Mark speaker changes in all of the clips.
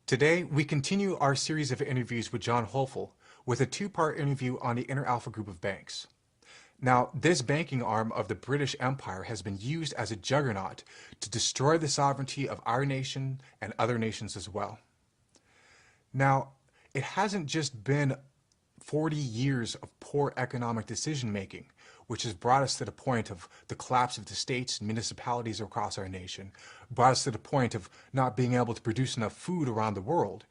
Speaker 1: Today, we continue our series of interviews with John HOEFLE with a two-part interview on the Inner Alpha Group of banks. Now, this banking arm of the British Empire has been used as a juggernaut to destroy the sovereignty of our nation and other nations as well. Now, it hasn't just been 40 years of poor economic decision-making, which has brought us to the point of the collapse of the states and municipalities across our nation, brought us to the point of not being able to produce enough food around the world,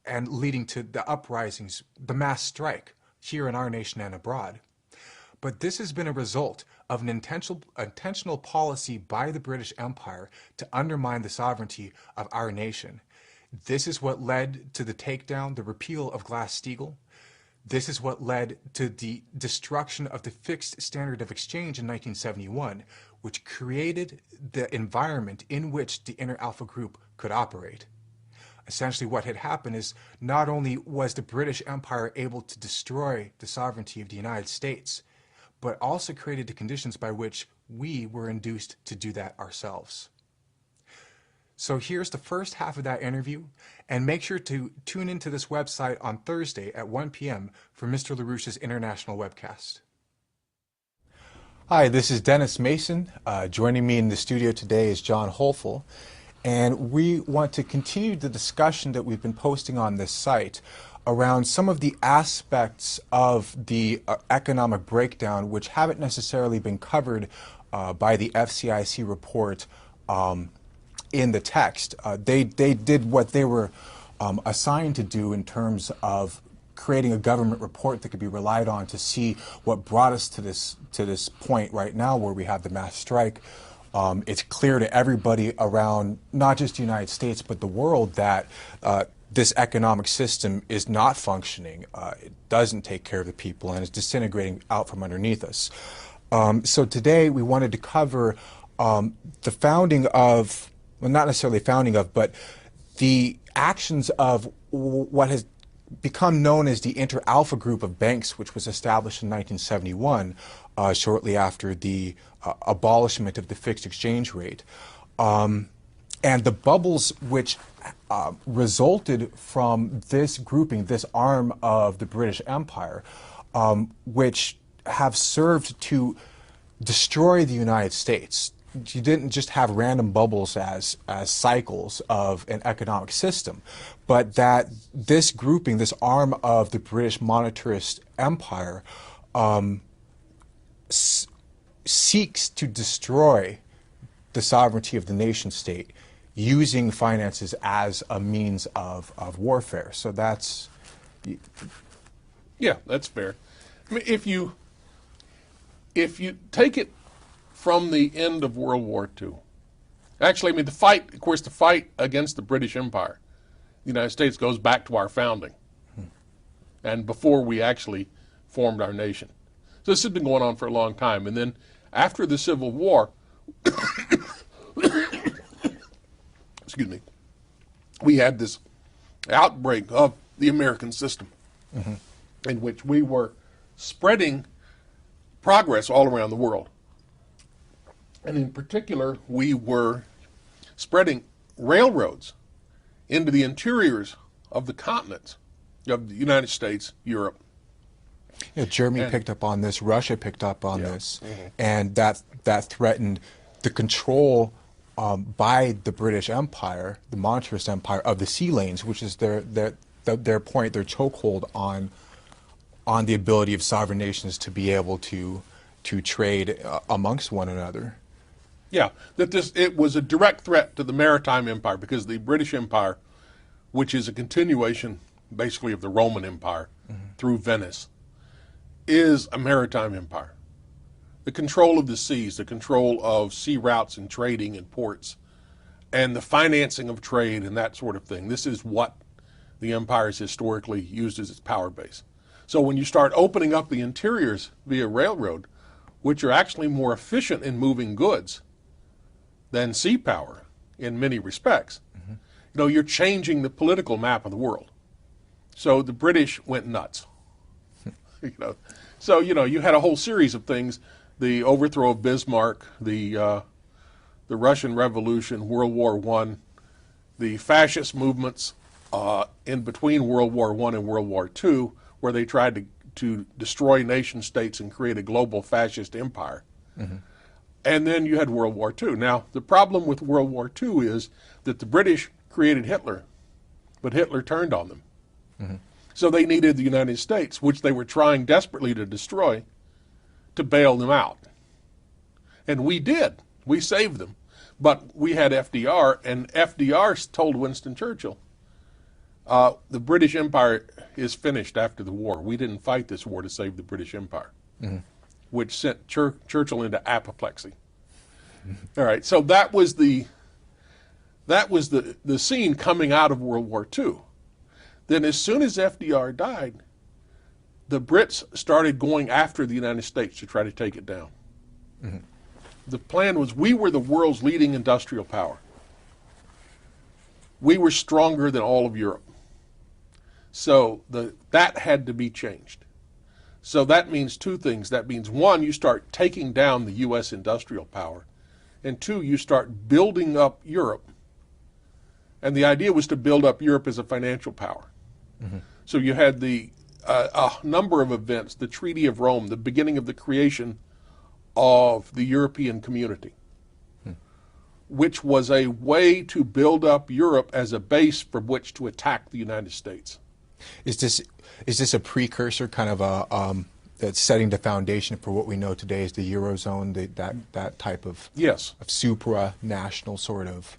Speaker 1: and leading to the uprisings, the mass strike here in our nation and abroad. But this has been a result of an intentional policy by the British Empire to undermine the sovereignty of our nation. This is what led to the takedown, the repeal of Glass-Steagall. This is what led to the destruction of the fixed standard of exchange in 1971, which created the environment in which the Inner Alpha Group could operate. Essentially what had happened is not only was the British Empire able to destroy the sovereignty of the United States, but also created the conditions by which we were induced to do that ourselves. So here's the first half of that interview, and make sure to tune into this website on Thursday at 1 p.m. for Mr. LaRoche's international webcast. Hi, this is Dennis Mason. Joining me in the studio today is John HOEFLE, and we want to continue the discussion that we've been posting on this site around some of the aspects of the economic breakdown which haven't necessarily been covered by the FCIC report in the text. They did what they were assigned to do in terms of creating a government report that could be relied on to see what brought us to this point right now where we have the mass strike. It's clear to everybody around not just the United States but the world that this economic system is not functioning. It doesn't take care of the people and is disintegrating out from underneath us. So today we wanted to cover the founding of, well, not necessarily founding of, but the actions of what has become known as the Inter Alpha Group of banks, which was established in 1971, shortly after the abolishment of the fixed exchange rate. And the bubbles which resulted from this grouping, this arm of the British Empire, which have served to destroy the United States. You didn't just have random bubbles as cycles of an economic system, but that this grouping, this arm of the British monetarist empire, seeks to destroy the sovereignty of the nation state using finances as a means of warfare. So that's...
Speaker 2: Yeah, that's fair. I mean, if you take it from the end of World War II. Actually, I mean, the fight against the British Empire, the United States, goes back to our founding and before we actually formed our nation. So this has been going on for a long time. And then after the Civil War, excuse me, we had this outbreak of the American system in which we were spreading progress all around the world. And in particular, we were spreading railroads into the interiors of the continents of the United States, Europe.
Speaker 1: Yeah, Germany picked up on this, Russia picked up on this, and that threatened the control by the British Empire, the monetarist empire, of the sea lanes, which is their chokehold on the ability of sovereign nations to be able to trade amongst one another.
Speaker 2: Yeah, it was a direct threat to the maritime empire because the British Empire, which is a continuation basically of the Roman Empire through Venice, is a maritime empire. The control of the seas, the control of sea routes and trading and ports, and the financing of trade and that sort of thing. This is what the empire has historically used as its power base. So when you start opening up the interiors via railroad, which are actually more efficient in moving goods than sea power in many respects, you know, you're changing the political map of the world. So the British went nuts. So you had a whole series of things: the overthrow of Bismarck, the Russian Revolution, World War I, the fascist movements in between World War I and World War II, where they tried to destroy nation states and create a global fascist empire. And then you had World War II. Now, the problem with World War II is that the British created Hitler, but Hitler turned on them. So they needed the United States, which they were trying desperately to destroy, to bail them out. And we did. We saved them. But we had FDR, and FDR told Winston Churchill, the British Empire is finished after the war. We didn't fight this war to save the British Empire, which sent Churchill into apoplexy. All right, so that was the scene coming out of World War II. Then as soon as FDR died, the Brits started going after the United States to try to take it down. The plan was, we were the world's leading industrial power. We were stronger than all of Europe. So that had to be changed. So that means two things. That means, one, you start taking down the U.S. industrial power, and two, you start building up Europe. And the idea was to build up Europe as a financial power. So you had a number of events, the Treaty of Rome, the beginning of the creation of the European community, which was a way to build up Europe as a base from which to attack the United States.
Speaker 1: Is this a precursor, kind of that's setting the foundation for what we know today as the Eurozone, that type of
Speaker 2: Yes.
Speaker 1: of supranational sort of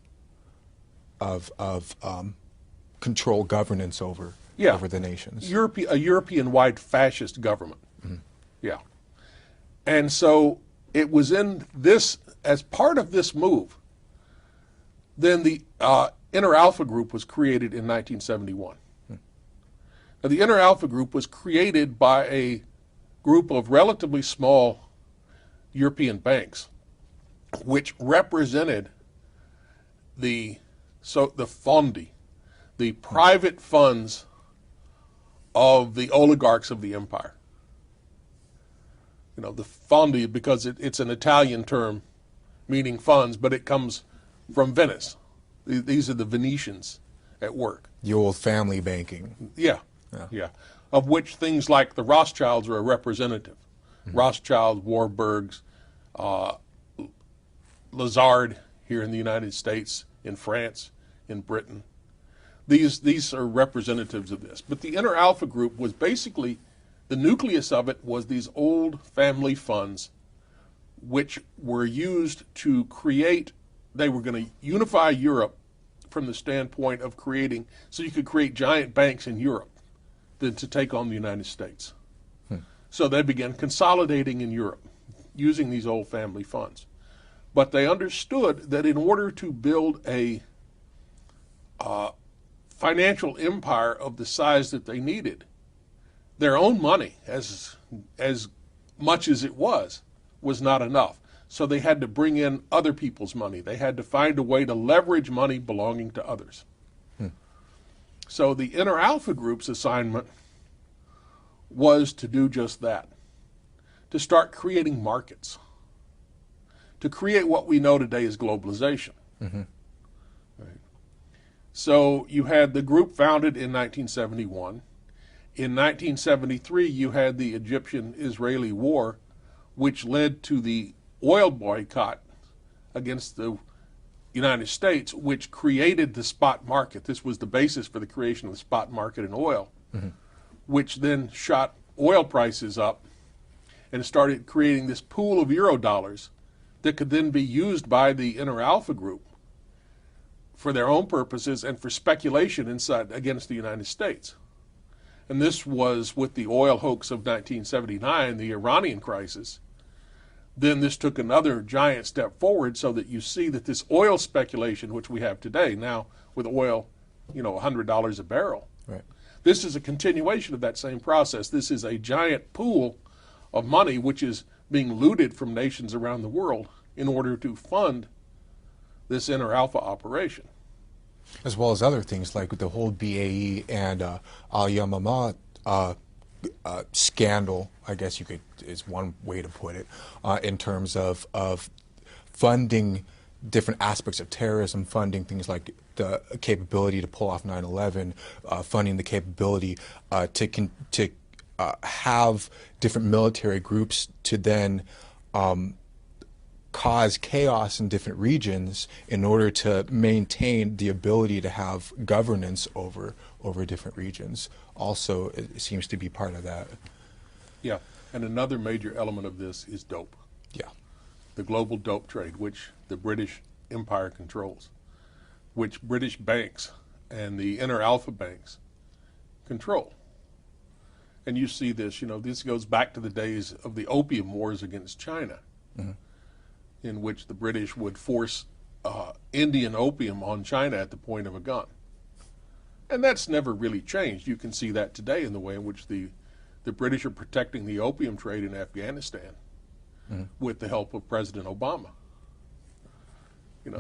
Speaker 1: control governance over the nations?
Speaker 2: A European-wide fascist government. Yeah. And so it was in this, as part of this move, then the Inter-Alpha Group was created in 1971. Now, the Inter-Alpha Group was created by a group of relatively small European banks, which represented the fondi, the private funds of the oligarchs of the empire. You know, the fondi, because it's an Italian term meaning funds, but it comes from Venice. These are the Venetians at work.
Speaker 1: The old family banking.
Speaker 2: Yeah. Of which things like the Rothschilds are a representative. Rothschild, Warburgs, Lazard here in the United States, in France, in Britain. These are representatives of this. But the Inter-Alpha Group was basically, the nucleus of it was these old family funds which were used to create, they were going to unify Europe from the standpoint of creating, so you could create giant banks in Europe than to take on the United States. So they began consolidating in Europe using these old family funds. But they understood that in order to build a financial empire of the size that they needed, their own money, as much as it was not enough. So they had to bring in other people's money. They had to find a way to leverage money belonging to others. So the Inter-Alpha Group's assignment was to do just that, to start creating markets, to create what we know today as globalization. Right. So you had the group founded in 1971. In 1973, you had the Egyptian-Israeli war, which led to the oil boycott against the United States, which created the spot market. This was the basis for the creation of the spot market in oil, which then shot oil prices up and started creating this pool of Eurodollars that could then be used by the Inter-Alpha Group for their own purposes and for speculation against the United States. And this was with the oil hoax of 1979, the Iranian crisis. Then this took another giant step forward, so that you see that this oil speculation, which we have today, now with oil, $100 a barrel.
Speaker 1: Right.
Speaker 2: This is a continuation of that same process. This is a giant pool of money which is being looted from nations around the world in order to fund this Inter-Alpha operation.
Speaker 1: As well as other things like the whole BAE and Al-Yamama scandal, I guess is one way to put it, in terms of funding different aspects of terrorism funding, things like the capability to pull off 9/11, funding the capability to have different military groups to then cause chaos in different regions in order to maintain the ability to have governance over different regions. Also, it seems to be part of that.
Speaker 2: Yeah, and another major element of this is dope.
Speaker 1: Yeah.
Speaker 2: The global dope trade, which the British Empire controls, which British banks and the inner alpha banks control. And you see this, this goes back to the days of the opium wars against China, in which the British would force Indian opium on China at the point of a gun. And that's never really changed. You can see that today in the way in which the British are protecting the opium trade in Afghanistan with the help of President Obama.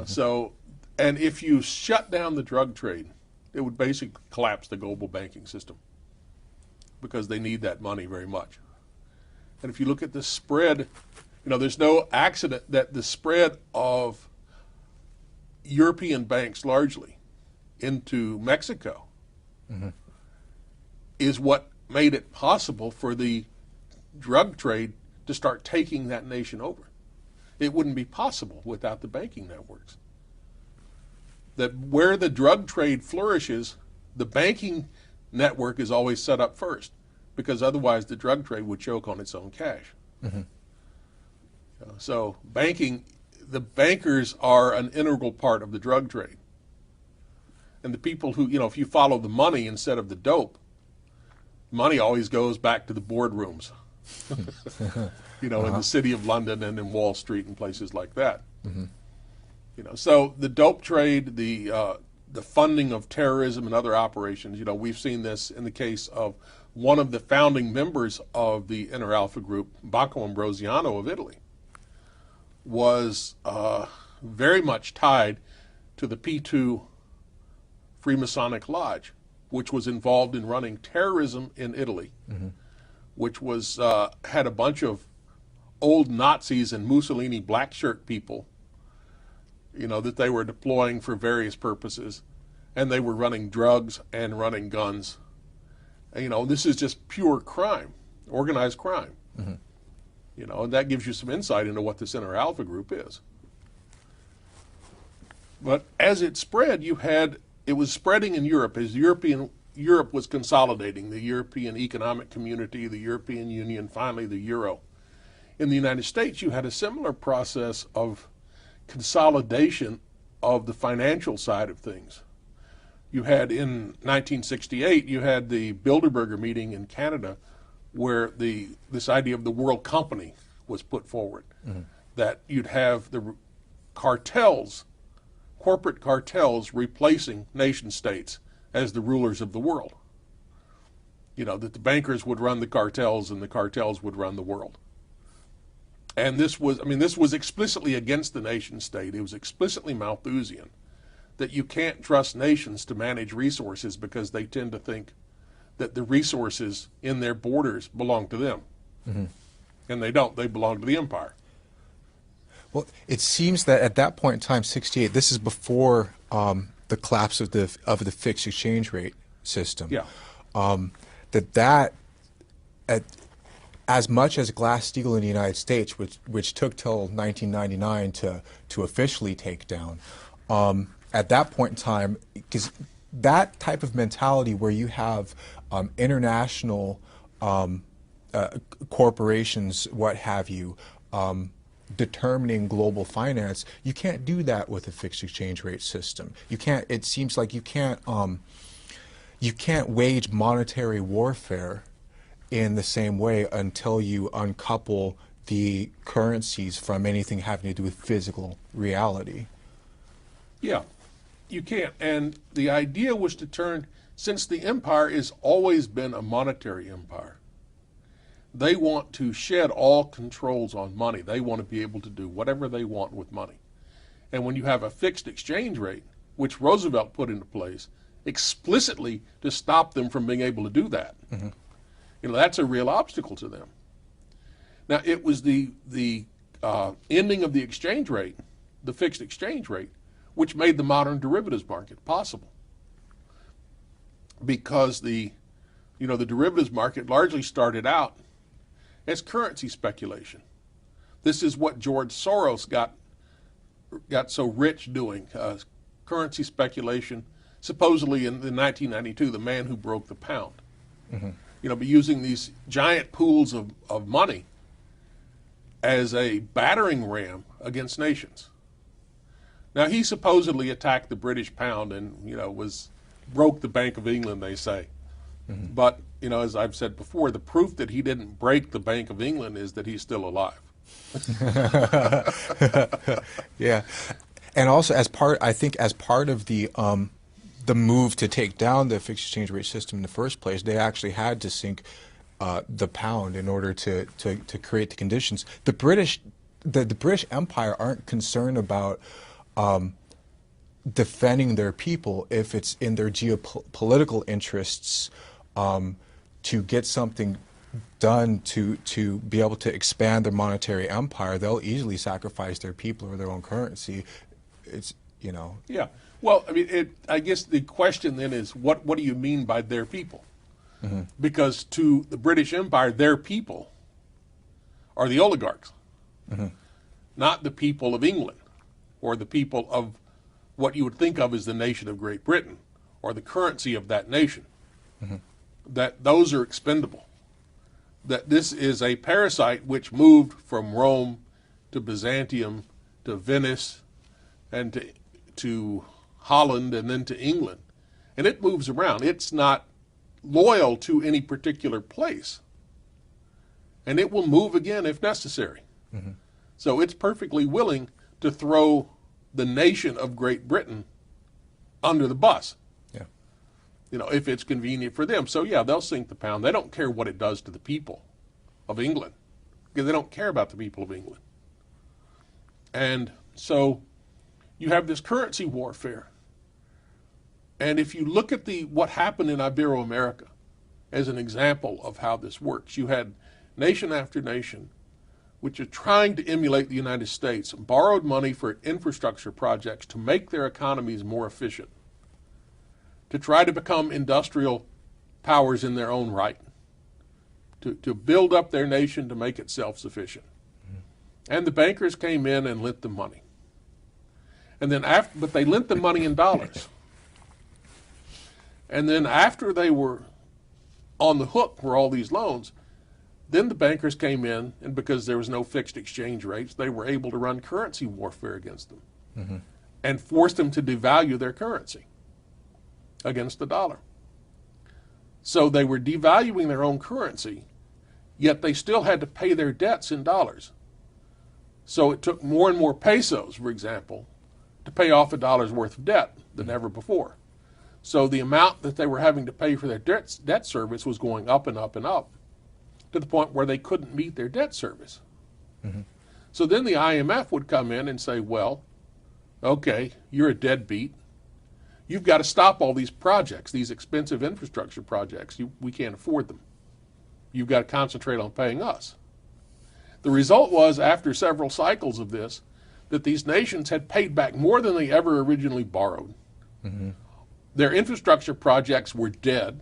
Speaker 2: So, and if you shut down the drug trade, it would basically collapse the global banking system, because they need that money very much. And if you look at the spread, there's no accident that the spread of European banks largely into Mexico is what made it possible for the drug trade to start taking that nation over. It wouldn't be possible without the banking networks. That where the drug trade flourishes, the banking network is always set up first, because otherwise the drug trade would choke on its own cash. So banking, the bankers are an integral part of the drug trade. And the people who, if you follow the money instead of the dope, money always goes back to the boardrooms, in the city of London and in Wall Street and places like that. So the dope trade, the funding of terrorism and other operations, we've seen this in the case of one of the founding members of the Inner Alpha Group, Bacco Ambrosiano of Italy, was very much tied to the P2 Freemasonic Lodge, which was involved in running terrorism in Italy, which was had a bunch of old Nazis and Mussolini black shirt people, that they were deploying for various purposes, and they were running drugs and running guns. And, this is just pure crime, organized crime. And that gives you some insight into what this Inner Alpha Group is. But as it spread, it was spreading in Europe as Europe was consolidating, the European Economic Community, the European Union, finally the Euro. In the United States, you had a similar process of consolidation of the financial side of things. You had, in 1968, you had the Bilderberger meeting in Canada, where this idea of the world company was put forward, that you'd have the cartels, corporate cartels, replacing nation states as the rulers of the world. That the bankers would run the cartels and the cartels would run the world. And this was explicitly against the nation state. It was explicitly Malthusian, that you can't trust nations to manage resources because they tend to think that the resources in their borders belong to them. And they don't. They belong to the empire.
Speaker 1: Well, it seems that at that point in time, 68, this is before the collapse of the fixed exchange rate system.
Speaker 2: Yeah.
Speaker 1: As much as Glass-Steagall in the United States, which took till 1999 to officially take down, at that point in time, because that type of mentality where you have international corporations, what have you, determining global finance, you can't do that with a fixed exchange rate system. You can't. It seems like you can't wage monetary warfare in the same way until you uncouple the currencies from anything having to do with physical reality.
Speaker 2: Yeah, you can't. And the idea was to turn, since the empire has always been a monetary empire, they want to shed all controls on money. They want to be able to do whatever they want with money. And when you have a fixed exchange rate, which Roosevelt put into place explicitly to stop them from being able to do that, that's a real obstacle to them. Now, it was the ending of the exchange rate the fixed exchange rate, which made the modern derivatives market possible. Because the derivatives market largely started out as currency speculation. This is what George Soros got so rich doing, currency speculation, supposedly in 1992, the man who broke the pound. But using these giant pools of money as a battering ram against nations. Now, he supposedly attacked the British pound and, broke the Bank of England, they say. But, as I've said before, the proof that he didn't break the Bank of England is that he's still alive.
Speaker 1: Yeah. And also as part of the move to take down the fixed exchange rate system in the first place, they actually had to sink the pound in order to create the conditions. The British Empire aren't concerned about defending their people if it's in their geopolitical interests to get something done to be able to expand their monetary empire. They'll easily sacrifice their people or their own currency. It's,
Speaker 2: Yeah. Well, I mean, I guess the question then is, what do you mean by their people? Because to the British Empire, their people are the oligarchs, not the people of England or the people of what you would think of as the nation of Great Britain or the currency of that nation. That those are expendable. That this is a parasite which moved from Rome to Byzantium to Venice and to Holland and then to England. And it moves around. It's not loyal to any particular place. And it will move again if necessary. So it's perfectly willing to throw the nation of Great Britain under the bus. If it's convenient for them. So yeah, they'll sink the pound. They don't care what it does to the people of England because they don't care about the people of England. And so you have this currency warfare. And if you look at what happened in Ibero-America as an example of how this works, you had nation after nation which are trying to emulate the United States, borrowed money for infrastructure projects to make their economies more efficient, to try to become industrial powers in their own right, to build up their nation to make it self-sufficient. And the bankers came in and lent them money. And then but they lent them money in dollars. And then after they were on the hook for all these loans, then the bankers came in, and because there was no fixed exchange rates, they were able to run currency warfare against them and force them to devalue their currency against the dollar. So they were devaluing their own currency, yet they still had to pay their debts in dollars. So it took more and more pesos, for example, to pay off $1's worth of debt than ever before. So the amount that they were having to pay for their debt service was going up and up and up to the point where they couldn't meet their debt service. So then the IMF would come in and say, well, okay, you're a deadbeat. You've got to stop all these projects, these expensive infrastructure projects. We can't afford them. You've got to concentrate on paying us. The result was, after several cycles of this, that these nations had paid back more than they ever originally borrowed. Their infrastructure projects were dead,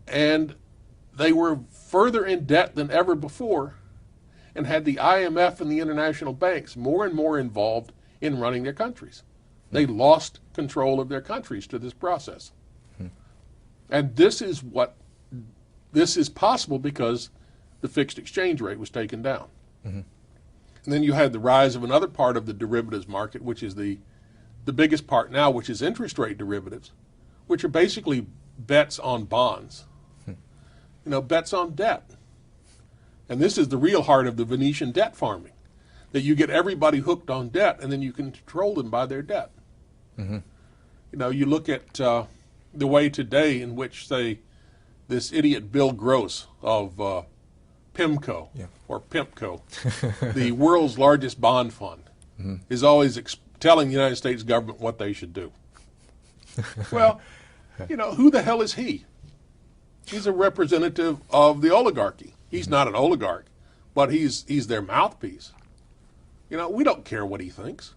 Speaker 2: and they were further in debt than ever before, and had the IMF and the international banks more and more involved in running their countries. They lost control of their countries to this process. And this is possible because the fixed exchange rate was taken down. And then you had the rise of another part of the derivatives market, which is the biggest part now, which is interest rate derivatives, which are basically bets on bonds, bets on debt. And this is the real heart of the Venetian debt farming, that you get everybody hooked on debt and then you can control them by their debt. You look at the way today in which, say, this idiot Bill Gross of PIMCO or PIMCO, the world's largest bond fund, is always telling the United States government what they should do. Well, who the hell is he? He's a representative of the oligarchy. He's not an oligarch, but he's their mouthpiece. You know, we don't care what he thinks.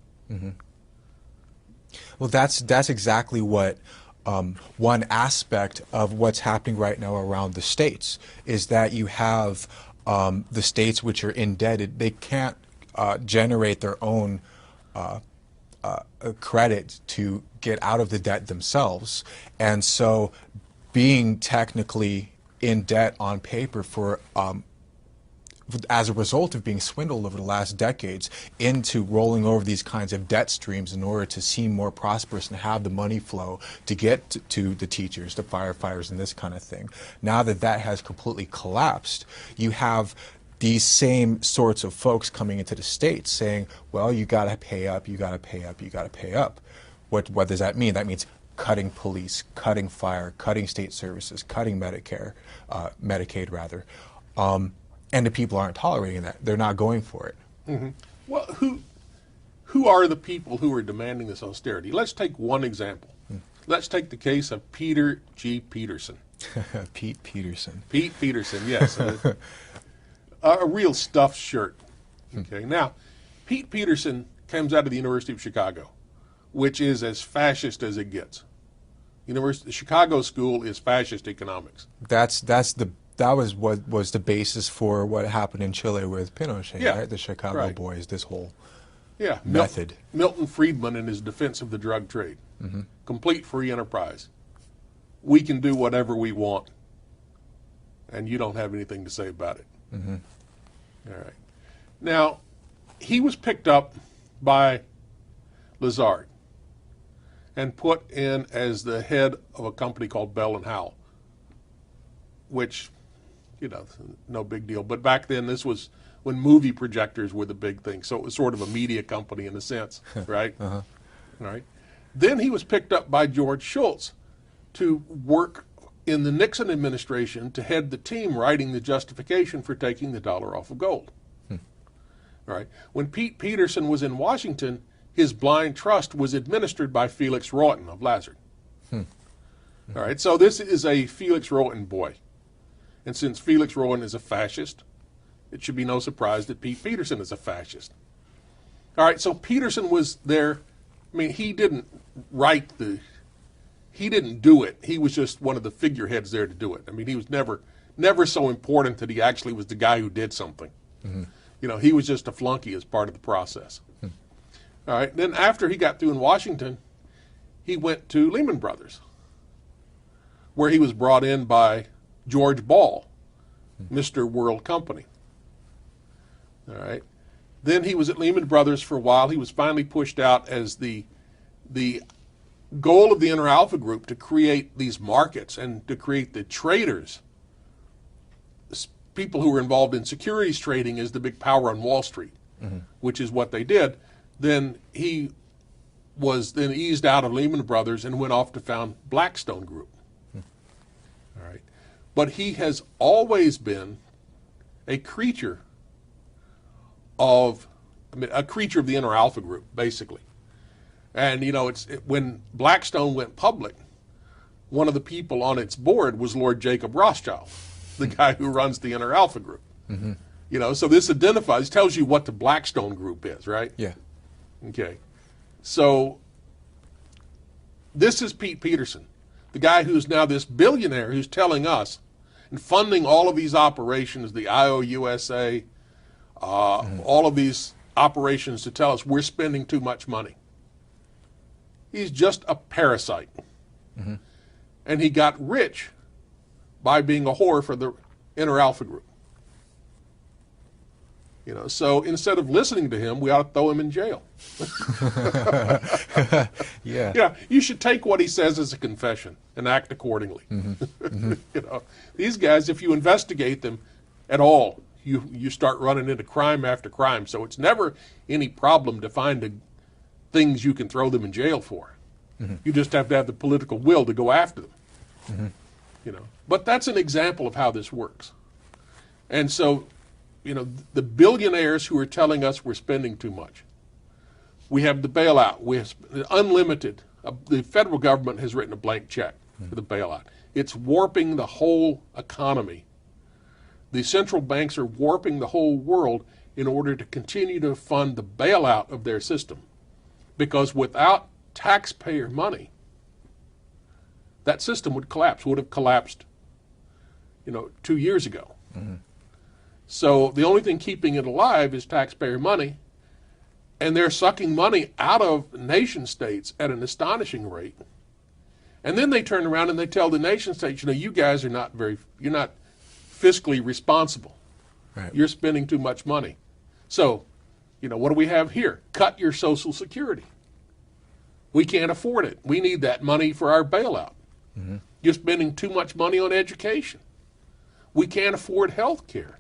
Speaker 1: Well, that's exactly what one aspect of what's happening right now around the states is that you have the states which are indebted. They can't generate their own credit to get out of the debt themselves, and so being technically in debt on paper for as a result of being swindled over the last decades into rolling over these kinds of debt streams in order to seem more prosperous and have the money flow to get to the teachers, the firefighters, and this kind of thing. Now that that has completely collapsed, you have these same sorts of folks coming into the states saying, well, you got to pay up, you got to pay up, you got to pay up. What does that mean? That means cutting police, cutting fire, cutting state services, cutting Medicare, Medicaid rather. And the people aren't tolerating that. They're not going for it.
Speaker 2: Well, who are the people who are demanding this austerity? Let's take one example. Let's take the case of Peter G. Peterson.
Speaker 1: Pete Peterson.
Speaker 2: Pete Peterson, yes. A real stuffed shirt. Okay. Now, Pete Peterson comes out of the University of Chicago, which is as fascist as it gets. The Chicago School is fascist economics.
Speaker 1: That was what was the basis for what happened in Chile with Pinochet,
Speaker 2: Yeah,
Speaker 1: right? The Chicago
Speaker 2: right.
Speaker 1: Boys, this whole
Speaker 2: Yeah,
Speaker 1: method.
Speaker 2: Milton Friedman in his defense of the drug trade. Complete free enterprise. We can do whatever we want, and you don't have anything to say about it. All right. Now, he was picked up by Lazard and put in as the head of a company called Bell and Howell, which, you know, no big deal. But back then, this was when movie projectors were the big thing. So it was sort of a media company in a sense, right? All right. Then he was picked up by George Shultz to work in the Nixon administration to head the team writing the justification for taking the dollar off of gold. All right. When Pete Peterson was in Washington, his blind trust was administered by Felix Rohatyn of Lazard. All right. So this is a Felix Rohatyn boy. And since Felix Rohatyn is a fascist, it should be no surprise that Pete Peterson is a fascist. All right, so Peterson was there. I mean, he didn't do it. He was just one of the figureheads there to do it. I mean, he was never so important that he actually was the guy who did something. You know, he was just a flunky as part of the process. All right, then after he got through in Washington, he went to Lehman Brothers, where he was brought in by George Ball, Mr. World Company. All right. Then he was at Lehman Brothers for a while. He was finally pushed out as the goal of the Inter Alpha Group to create these markets and to create the traders, people who were involved in securities trading as the big power on Wall Street, which is what they did. Then he was then eased out of Lehman Brothers and went off to found Blackstone Group. All right. But he has always been a creature of the Inter Alpha Group, basically. And, you know, when Blackstone went public, one of the people on its board was Lord Jacob Rothschild, the guy who runs the Inter Alpha Group. You know, so this tells you what the Blackstone Group is, right?
Speaker 1: Yeah.
Speaker 2: Okay. So this is Pete Peterson, the guy who's now this billionaire who's telling us and funding all of these operations, the IOUSA, all of these operations to tell us we're spending too much money. He's just a parasite. And he got rich by being a whore for the Inter Alpha Group. You know, so instead of listening to him, we ought to throw him in jail.
Speaker 1: Yeah.
Speaker 2: Yeah, you should take what he says as a confession and act accordingly. You know, these guys, if you investigate them at all, you start running into crime after crime. So it's never any problem to find the things you can throw them in jail for. You just have to have the political will to go after them. You know, but that's an example of how this works. And so, you know, the billionaires who are telling us we're spending too much. We have the bailout. We have unlimited. The federal government has written a blank check for the bailout. It's warping the whole economy. The central banks are warping the whole world, in order to continue to fund the bailout of their system. Because without taxpayer money, that system would collapse, would have collapsed, 2 years ago. Mm-hmm. So the only thing keeping it alive is taxpayer money, and they're sucking money out of nation states at an astonishing rate. And then they turn around and they tell the nation states, you guys are you're not fiscally responsible.
Speaker 1: Right.
Speaker 2: You're spending too much money. So, what do we have here? Cut your Social Security. We can't afford it. We need that money for our bailout. Mm-hmm. You're spending too much money on education. We can't afford health care.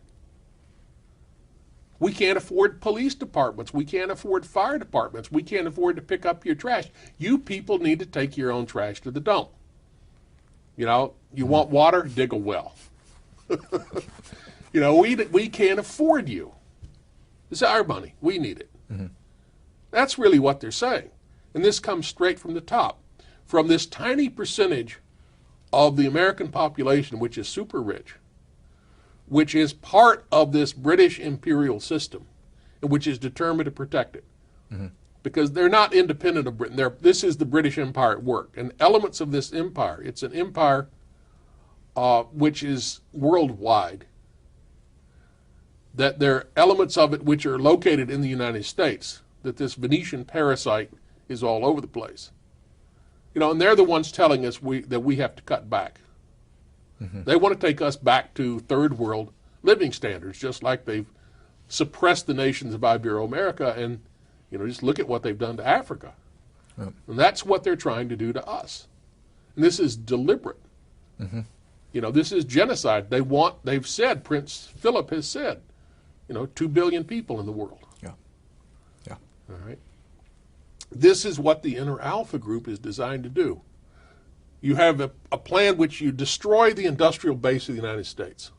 Speaker 2: We can't afford police departments. We can't afford fire departments. We can't afford to pick up your trash. You people need to take your own trash to the dump. You want water? Dig a well. We can't afford you. This is our money. We need it. Mm-hmm. That's really what they're saying. And this comes straight from the top, from this tiny percentage of the American population, which is super rich, which is part of this British imperial system, and which is determined to protect it. Mm-hmm. Because they're not independent of Britain. This is the British Empire at work. And elements of this empire, it's an empire which is worldwide, that there are elements of it which are located in the United States, that this Venetian parasite is all over the place. And they're the ones telling us that we have to cut back. Mm-hmm. They want to take us back to third world living standards, just like they've suppressed the nations of Ibero-America, and just look at what they've done to Africa. Yep. And that's what they're trying to do to us. And this is deliberate. Mm-hmm. This is genocide. They've said, Prince Philip has said, 2 billion people in the world.
Speaker 1: Yeah. Yeah.
Speaker 2: All right. This is what the Inner Alpha Group is designed to do. You have a plan which you destroy the industrial base of the United States.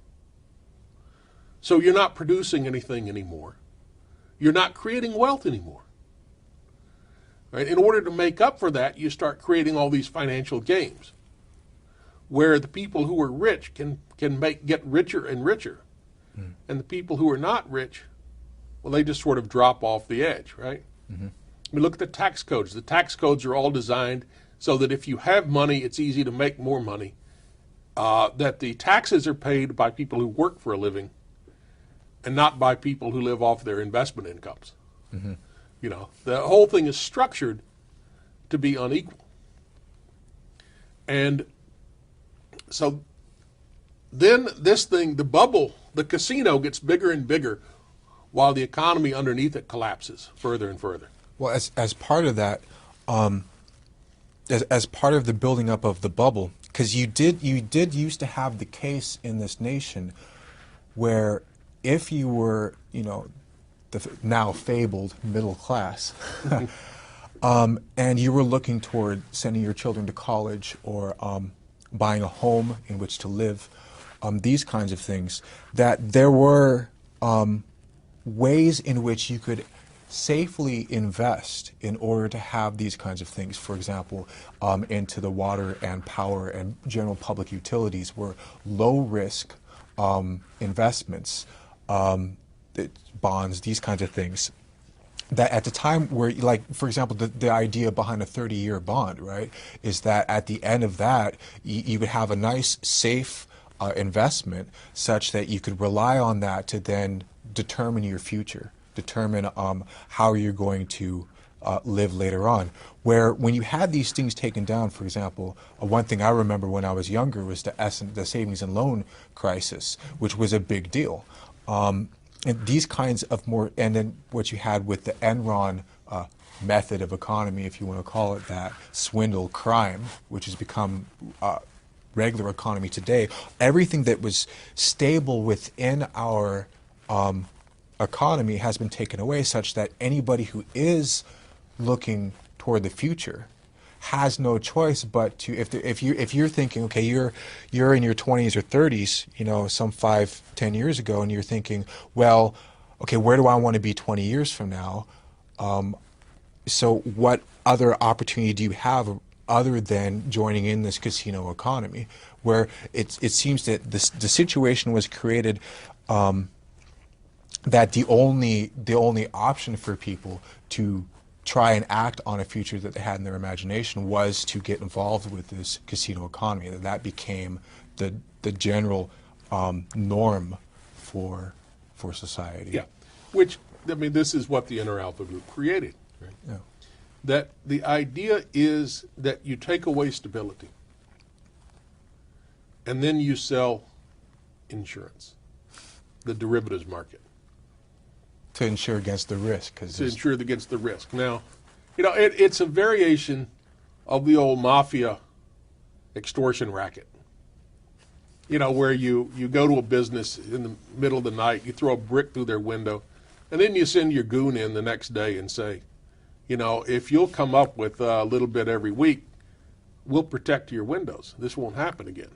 Speaker 2: So you're not producing anything anymore. You're not creating wealth anymore. Right? In order to make up for that, you start creating all these financial games where the people who are rich can get richer and richer. Mm. And the people who are not rich, well, they just sort of drop off the edge, right? Mm-hmm. Look at the tax codes. The tax codes are all designed so that if you have money, it's easy to make more money. That the taxes are paid by people who work for a living and not by people who live off their investment incomes. Mm-hmm. The whole thing is structured to be unequal. And so then this thing, the bubble, the casino gets bigger and bigger while the economy underneath it collapses further and further.
Speaker 1: Well, as part of that, as part of the building up of the bubble, because you did used to have the case in this nation where if you were, the now fabled middle class, and you were looking toward sending your children to college or buying a home in which to live, these kinds of things, that there were ways in which you could safely invest in order to have these kinds of things. For example, into the water and power and general public utilities were low-risk investments, bonds, these kinds of things. That at the time where, like, for example, the idea behind a 30-year bond, right, is that at the end of that, you would have a nice, safe investment such that you could rely on that to then determine your future, determine how you're going to live later on. Where when you had these things taken down, for example, one thing I remember when I was younger was the savings and loan crisis, which was a big deal. And these kinds of and then what you had with the Enron method of economy, if you want to call it that, swindle, crime, which has become regular economy today, everything that was stable within our economy has been taken away, such that anybody who is looking toward the future has no choice but to, if you're thinking, okay, you're in your 20s or 30s, some 5-10 years ago, and you're thinking, well, okay, where do I want to be 20 years from now? So what other opportunity do you have other than joining in this casino economy, where it seems that the situation was created that the only option for people to try and act on a future that they had in their imagination was to get involved with this casino economy. That became the general norm for society.
Speaker 2: Yeah, which, I mean, this is what the Inter-Alpha Group created. Right?
Speaker 1: Yeah.
Speaker 2: That the idea is that you take away stability and then you sell insurance, the derivatives market.
Speaker 1: To insure against the risk.
Speaker 2: To insure against the risk. Now, you know, it's a variation of the old mafia extortion racket. You know, where you go to a business in the middle of the night, you throw a brick through their window, and then you send your goon in the next day and say, you know, if you'll come up with a little bit every week, we'll protect your windows. This won't happen again.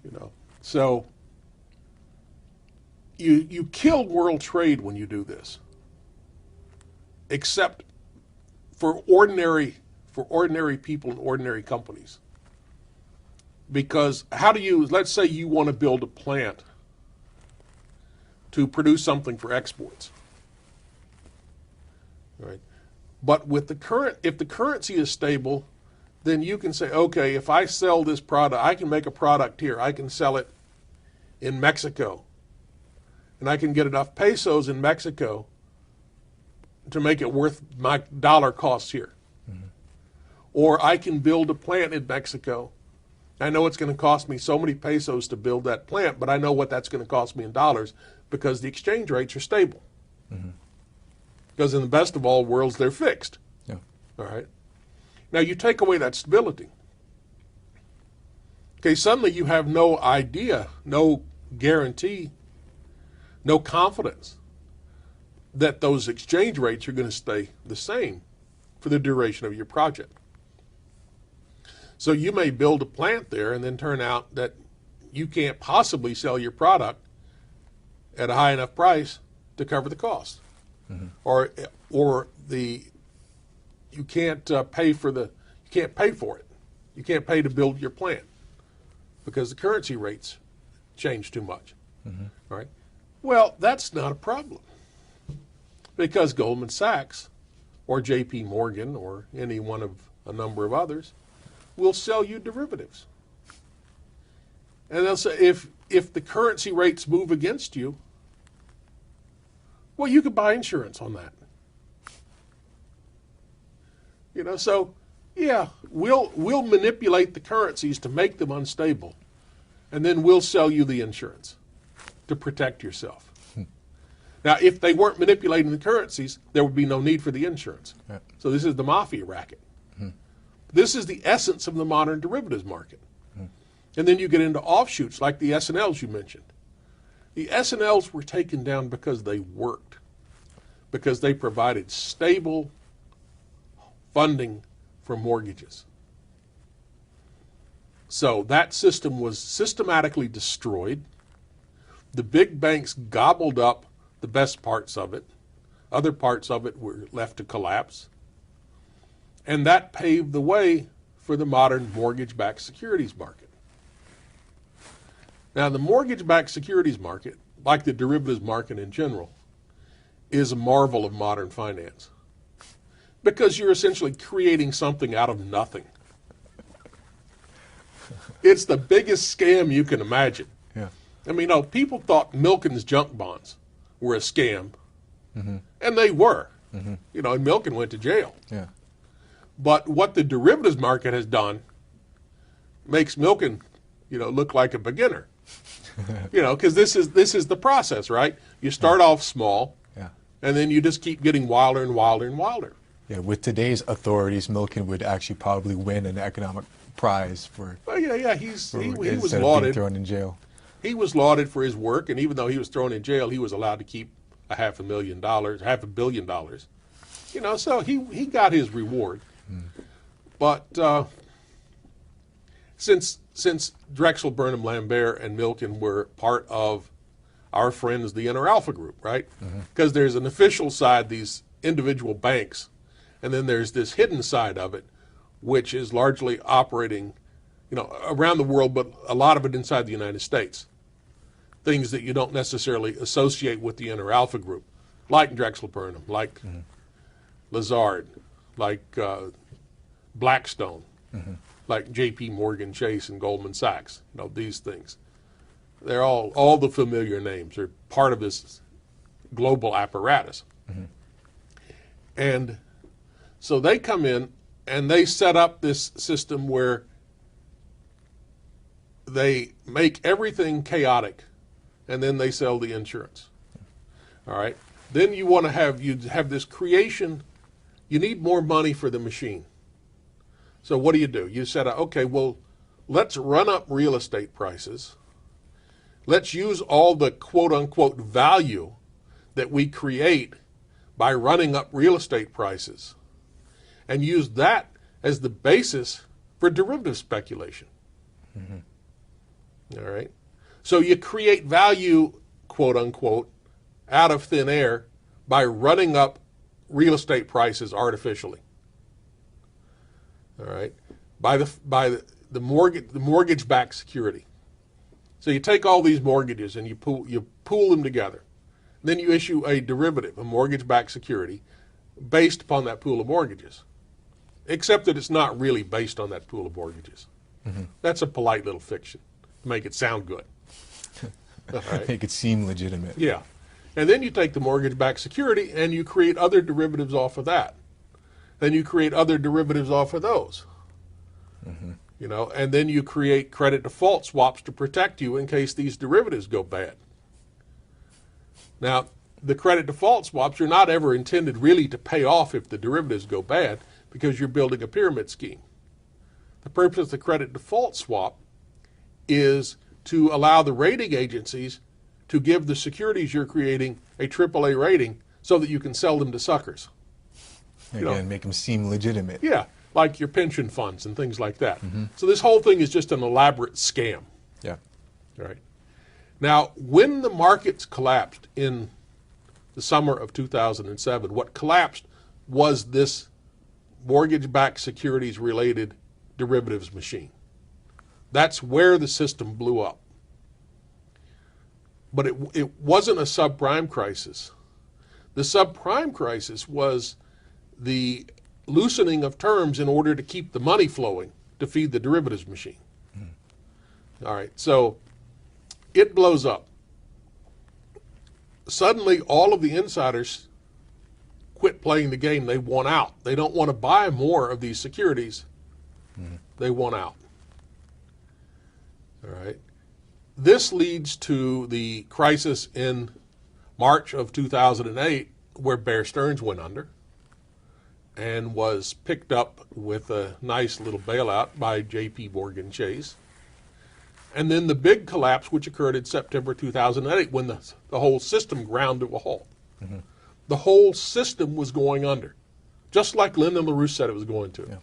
Speaker 2: You know, so you kill world trade when you do this, except for ordinary people and ordinary companies. Because how do you, let's say you want to build a plant to produce something for exports, right? But with if the currency is stable, then you can say, okay, if I sell this product, I can make a product here, I can sell it in Mexico, and I can get enough pesos in Mexico to make it worth my dollar costs here. Mm-hmm. Or I can build a plant in Mexico. I know it's going to cost me so many pesos to build that plant, but I know what that's going to cost me in dollars because the exchange rates are stable. Mm-hmm. Because in the best of all worlds, they're fixed.
Speaker 1: Yeah.
Speaker 2: All right. Now you take away that stability. Okay, suddenly you have no idea, no guarantee, no confidence that those exchange rates are going to stay the same for the duration of your project. So you may build a plant there and then turn out that you can't possibly sell your product at a high enough price to cover the cost. Mm-hmm. Or you can't pay for it. You can't pay to build your plant because the currency rates change too much. Mm-hmm. Right? Well, that's not a problem because Goldman Sachs or J.P. Morgan or any one of a number of others will sell you derivatives. And they'll say if the currency rates move against you, well, you could buy insurance on that. You know, so yeah, we'll manipulate the currencies to make them unstable, and then we'll sell you the insurance to protect yourself. Now, if they weren't manipulating the currencies, there would be no need for the insurance. Yeah. So this is the mafia racket. Hmm. This is the essence of the modern derivatives market. Hmm. And then you get into offshoots like the S&Ls you mentioned. The S&Ls were taken down because they worked, because they provided stable funding for mortgages. So that system was systematically destroyed. The big banks gobbled up the best parts of it. Other parts of it were left to collapse. And that paved the way for the modern mortgage-backed securities market. Now, the mortgage-backed securities market, like the derivatives market in general, is a marvel of modern finance because you're essentially creating something out of nothing. It's the biggest scam you can imagine.
Speaker 1: Yeah.
Speaker 2: I mean, people thought Milken's junk bonds were a scam, mm-hmm. and they were. Mm-hmm. You know, and Milken went to jail.
Speaker 1: Yeah.
Speaker 2: But what the derivatives market has done makes Milken, look like a beginner. Because this is the process, right? You start off small,
Speaker 1: yeah,
Speaker 2: and then you just keep getting wilder and wilder and wilder.
Speaker 1: Yeah, with today's authorities, Milken would actually probably win an economic prize for.
Speaker 2: Well, yeah, he was
Speaker 1: instead
Speaker 2: lauded.
Speaker 1: Of being thrown in jail.
Speaker 2: He was lauded for his work, and even though he was thrown in jail, he was allowed to keep $500 million. So he got his reward. Mm. But since Drexel, Burnham, Lambert, and Milken were part of our friends, the Inter-Alpha Group, right? Because there's an official side, these individual banks, and then there's this hidden side of it, which is largely operating, around the world, but a lot of it inside the United States. things that you don't necessarily associate with the inner alpha group, like Drexel Burnham, like Lazard, like Blackstone, like J.P. Morgan Chase and Goldman Sachs. You know, these things. They're all the familiar names. They're part of this global apparatus. And so they come in and they set up this system where they make everything chaotic, and then they sell the insurance. All right. Then you want to have this creation. You need more money for the machine. So what do? You said, okay, well, let's run up real estate prices. Let's use all the quote unquote value that we create by running up real estate prices and use that as the basis for derivative speculation. All right. So you create value, quote unquote, out of thin air by running up real estate prices artificially. All right. By the mortgage-backed security. So you take all these mortgages and you pool them together. Then you issue a derivative, a mortgage-backed security, based upon that pool of mortgages. Except that it's not really based on that pool of mortgages. That's a polite little fiction to make it sound good. Right.
Speaker 1: Make it seem legitimate.
Speaker 2: Yeah. And then you take the mortgage-backed security and you create other derivatives off of that. Then you create other derivatives off of those. You know, and then you create credit default swaps to protect you in case these derivatives go bad. Now, the credit default swaps are not ever intended really to pay off if the derivatives go bad, because you're building a pyramid scheme. The purpose of the credit default swap is to allow the rating agencies to give the securities you're creating a AAA rating so that you can sell them to suckers.
Speaker 1: Again, make them seem legitimate.
Speaker 2: Yeah, like your pension funds and things like that. So this whole thing is just an elaborate scam.
Speaker 1: Yeah.
Speaker 2: Right. Now, when the markets collapsed in the summer of 2007, what collapsed was this mortgage-backed securities related derivatives machine. That's where the system blew up. But it wasn't a subprime crisis. The subprime crisis was the loosening of terms in order to keep the money flowing to feed the derivatives machine. All right, so it blows up. Suddenly, all of the insiders quit playing the game. They want out. They don't want to buy more of these securities. They want out. All right. This leads to the crisis in March of 2008, where Bear Stearns went under and was picked up with a nice little bailout by J.P. Morgan Chase. And then the big collapse, which occurred in September 2008, when the whole system ground to a halt. The whole system was going under, just like Lyndon LaRouche said it was going to.